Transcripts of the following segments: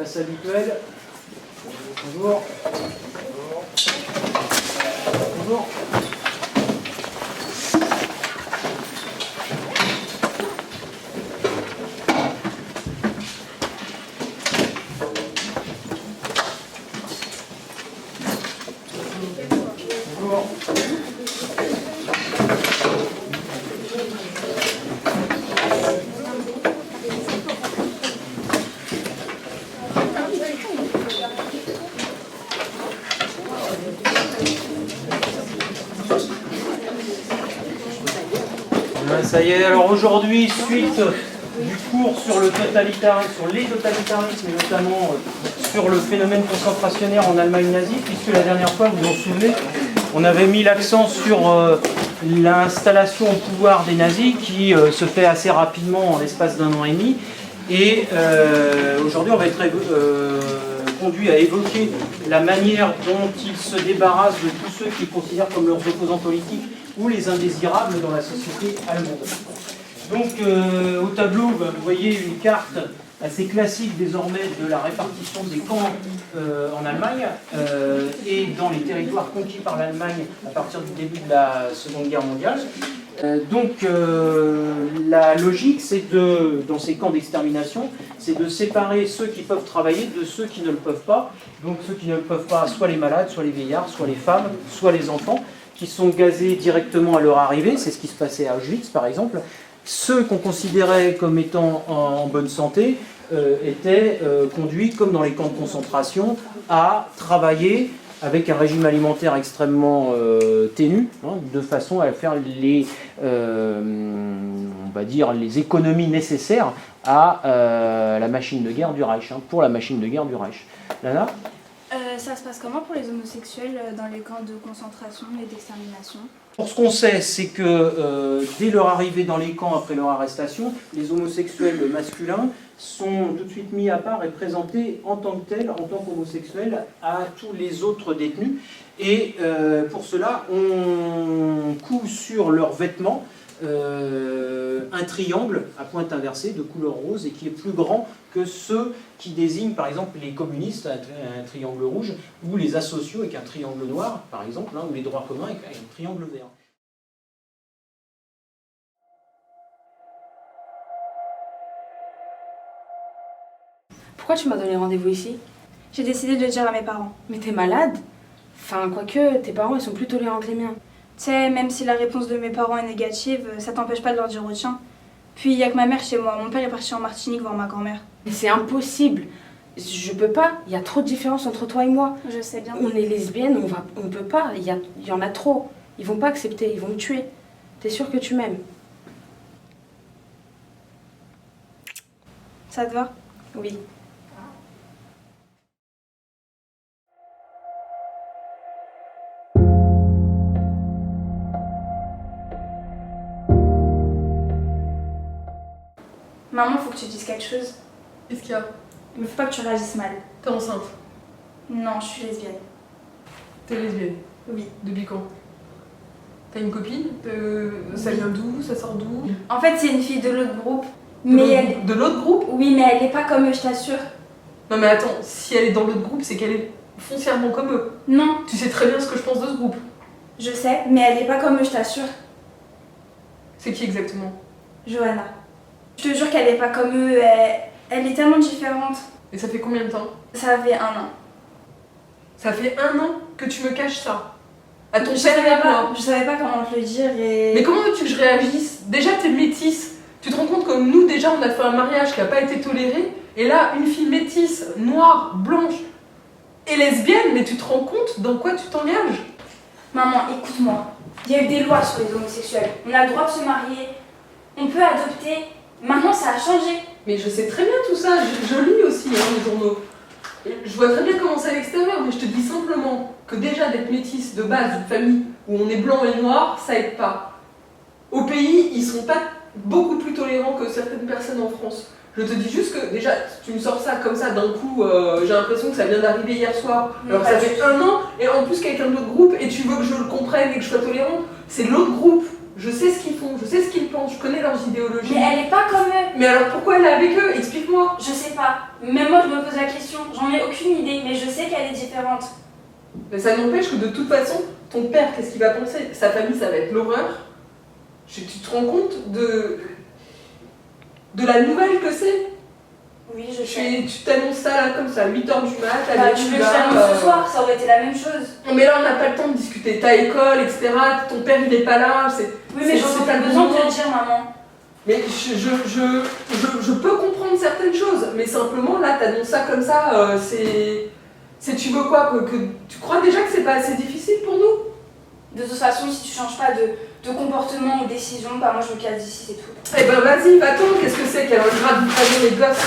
place habituelle. Bonjour. Bonjour. Bonjour. Ça y est, alors aujourd'hui, suite du cours sur le totalitarisme, sur les totalitarismes et notamment sur le phénomène concentrationnaire en Allemagne nazie, puisque la dernière fois, vous vous en souvenez, on avait mis l'accent sur l'installation au pouvoir des nazis qui se fait assez rapidement en l'espace d'un an et demi. Et aujourd'hui, on va être conduit à évoquer la manière dont ils se débarrassent de tous ceux qu'ils considèrent comme leurs opposants politiques ou les indésirables dans la société allemande. Donc au tableau, vous voyez une carte assez classique désormais de la répartition des camps en Allemagne et dans les territoires conquis par l'Allemagne à partir du début de la Seconde Guerre mondiale. La logique, c'est dans ces camps d'extermination, c'est de séparer ceux qui peuvent travailler de ceux qui ne le peuvent pas. Donc ceux qui ne le peuvent pas, soit les malades, soit les vieillards, soit les femmes, soit les enfants, qui sont gazés directement à leur arrivée. C'est ce qui se passait à Auschwitz, par exemple. Ceux qu'on considérait comme étant en bonne santé étaient conduits, comme dans les camps de concentration, à travailler avec un régime alimentaire extrêmement ténu, hein, de façon à faire on va dire, les économies nécessaires à la machine de guerre du Reich, hein, pour la machine de guerre du Reich. Lana ? Ça se passe comment pour les homosexuels dans les camps de concentration et d'extermination ? Pour ce qu'on sait, c'est que dès leur arrivée dans les camps, après leur arrestation, les homosexuels masculins sont tout de suite mis à part et présentés en tant que tels, en tant qu'homosexuels, à tous les autres détenus. Et pour cela, on coud sur leurs vêtements un triangle à pointe inversée de couleur rose et qui est plus grand que ceux qui désignent par exemple les communistes, un triangle rouge, ou les asociaux avec un triangle noir par exemple, hein, ou les droits communs avec un triangle vert. Pourquoi tu m'as donné rendez-vous ici? J'ai décidé de le dire à mes parents. Mais t'es malade? Enfin, quoique, tes parents ils sont plus tolérants que les miens. Tu sais, même si la réponse de mes parents est négative, ça t'empêche pas de leur dire au tien. Puis il y a que ma mère chez moi, mon père est parti en Martinique voir ma grand-mère. Mais c'est impossible. Je peux pas, il y a trop de différence entre toi et moi. Je sais bien. On est lesbiennes, on peut pas, il y en a trop. Ils vont pas accepter, ils vont me tuer. T'es sûre que tu m'aimes? Ça te va? Oui. Maman, faut que tu dises quelque chose. Qu'est-ce qu'il y a? Il faut pas que tu réagisses mal. T'es enceinte? Non, je suis lesbienne. T'es lesbienne? Oui. Depuis quand? T'as une copine? Ça vient d'où? Ça sort d'où? En fait, c'est une fille de l'autre groupe. Mais De l'autre groupe? Oui, mais elle est pas comme eux, je t'assure. Non mais attends, si elle est dans l'autre groupe, c'est qu'elle est foncièrement comme eux. Non, Tu sais très bien ce que je pense de ce groupe. je sais, mais elle est pas comme eux, je t'assure. C'est qui exactement? Johanna. Je te jure qu'elle est pas comme eux, elle est tellement différente. Et ça fait combien de temps? Ça fait 1 an. Ça fait 1 an que tu me caches ça. À ton Je père et à moi. savais pas comment te le dire et... Mais comment veux-tu que je réagisse? Déjà t'es métisse. Tu te rends compte que nous déjà on a fait un mariage qui a pas été toléré. Et là une fille métisse, noire, blanche et lesbienne, mais tu te rends compte dans quoi tu t'engages? Maman, écoute-moi. Il y a eu des lois sur les homosexuels. On a le droit de se marier. On peut adopter. Maintenant ça a changé. Mais je sais très bien tout ça, je lis aussi les journaux. Je vois très bien comment c'est à l'extérieur, mais je te dis simplement que déjà d'être métisse de base d'une famille où on est blanc et noir, ça aide pas. Au pays, ils sont pas beaucoup plus tolérants que certaines personnes en France. Je te dis juste que déjà, tu me sors ça comme ça d'un coup, j'ai l'impression que ça vient d'arriver hier soir, alors que ça fait 1 an, et en plus quelqu'un de l'autre groupe, et tu veux que je le comprenne et que je sois tolérante, c'est l'autre groupe Je sais ce qu'ils font, je sais ce qu'ils pensent, je connais leurs idéologies. Mais elle est pas comme eux. Mais alors pourquoi elle est avec eux? Explique-moi. Je sais pas. Même moi, je me pose la question. J'en ai aucune idée, mais je sais qu'elle est différente. Mais ça n'empêche que de toute façon, ton père, qu'est-ce qu'il va penser? Sa famille, ça va être l'horreur. Tu te rends compte de la nouvelle que c'est? Oui, je sais. Tu t'annonces ça là, comme ça, 8h du mat, Bah, tu veux que je t'annonce ce soir, ça aurait été la même chose. Mais là, on n'a pas le temps de discuter ta école, etc. Ton père, il est pas là. Oui, mais j'en ai pas besoin de te le dire, maman. Mais je peux comprendre certaines choses, mais simplement, là, t'annonces ça comme ça, tu veux quoi que tu crois déjà que c'est pas assez difficile pour nous? De toute façon, si tu changes pas de comportement ou de décision, bah moi je me casse d'ici, c'est tout. Eh ben vas-y, va-t'en, qu'est-ce que c'est qu'elle a le grade de faire les gosses?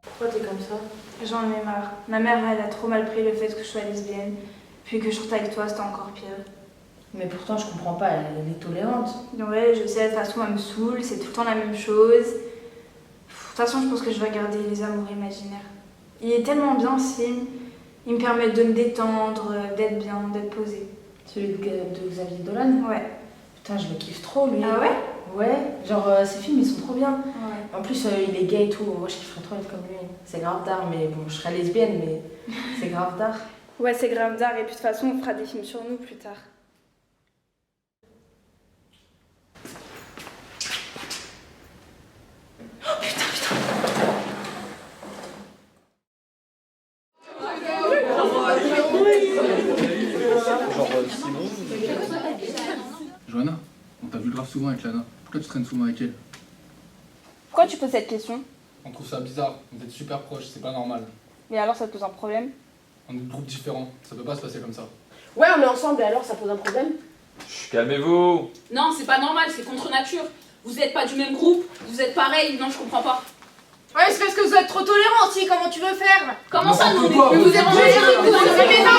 Pourquoi t'es comme ça? J'en ai marre. Ma mère, elle a trop mal pris le fait que je sois lesbienne. Puis que je sorte avec toi, c'était encore pire. Mais pourtant, je comprends pas, elle est tolérante. Ouais, je sais, de toute façon, elle me saoule, c'est tout le temps la même chose. De toute façon, je pense que je vais garder les amours imaginaires. Il est tellement bien, Sim. Il me permet de me détendre, d'être bien, d'être posée. Celui de Xavier Dolan? Ouais. Putain, je le kiffe trop, lui. Ah ouais? Ouais, genre ses films, ils sont trop bien. Ouais. En plus, il est gay et tout. Moi, je kifferais trop être comme lui. C'est grave d'art, mais bon, je serais lesbienne, mais c'est grave d'art. Ouais, c'est grave d'art, et puis de toute façon, on fera des films sur nous plus tard. Johanna, on t'a vu grave souvent avec Lana. Pourquoi tu traînes souvent avec elle? Pourquoi tu poses cette question? On trouve ça bizarre, vous êtes super proches, c'est pas normal. Mais alors ça te pose un problème? On est de groupes différents, ça peut pas se passer comme ça. Ouais, on est ensemble, et alors ça pose un problème? Chut, calmez-vous. Non, c'est pas normal, c'est contre nature. Vous êtes pas du même groupe, vous êtes pareil, non, je comprends pas. Ouais, c'est parce que vous êtes trop tolérants aussi, comment tu veux faire? Comment ça, nous, quoi, vous êtes Mais non,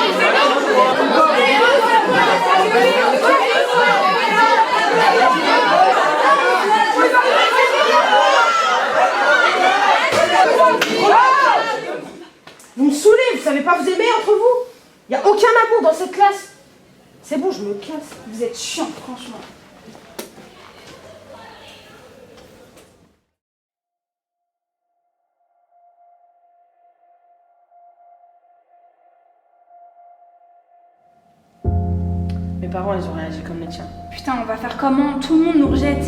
Vous me saoulez, vous savez pas vous aimer entre vous? Y a aucun amour dans cette classe. C'est bon, je me casse. Vous êtes chiant, franchement. Mes parents, ils ont réagi comme les tiens. Putain, on va faire comment? Tout le monde nous rejette.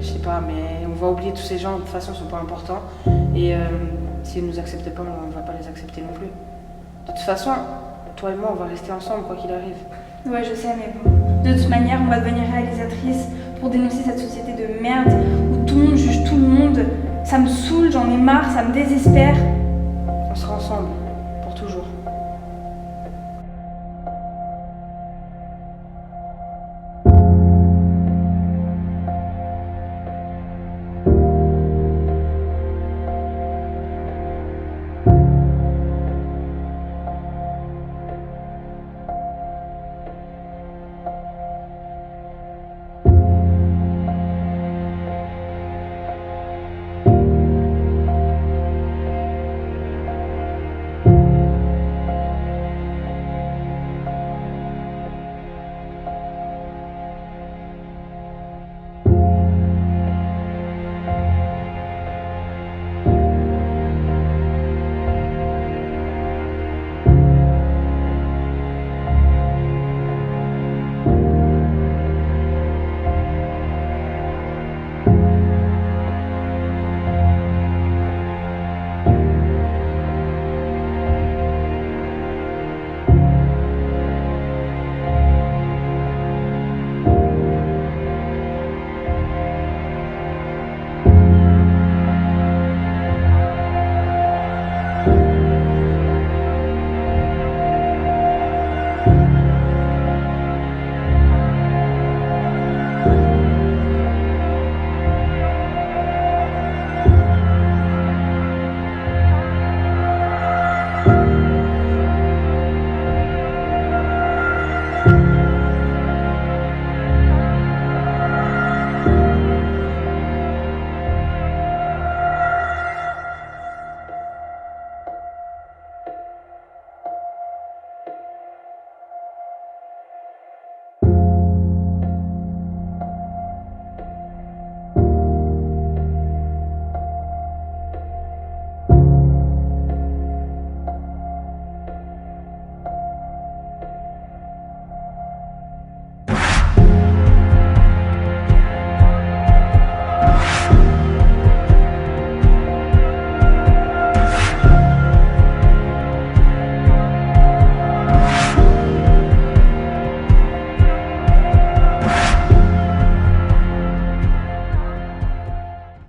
Je sais pas, mais on va oublier tous ces gens, de toute façon, ils sont pas importants. Et s'ils nous acceptent pas, on va pas les accepter non plus. De toute façon, toi et moi, on va rester ensemble, quoi qu'il arrive. Ouais, je sais, mais bon. De toute manière, on va devenir réalisatrice pour dénoncer cette société de merde où tout le monde juge tout le monde. Ça me saoule, j'en ai marre, ça me désespère. On sera ensemble, pour toujours.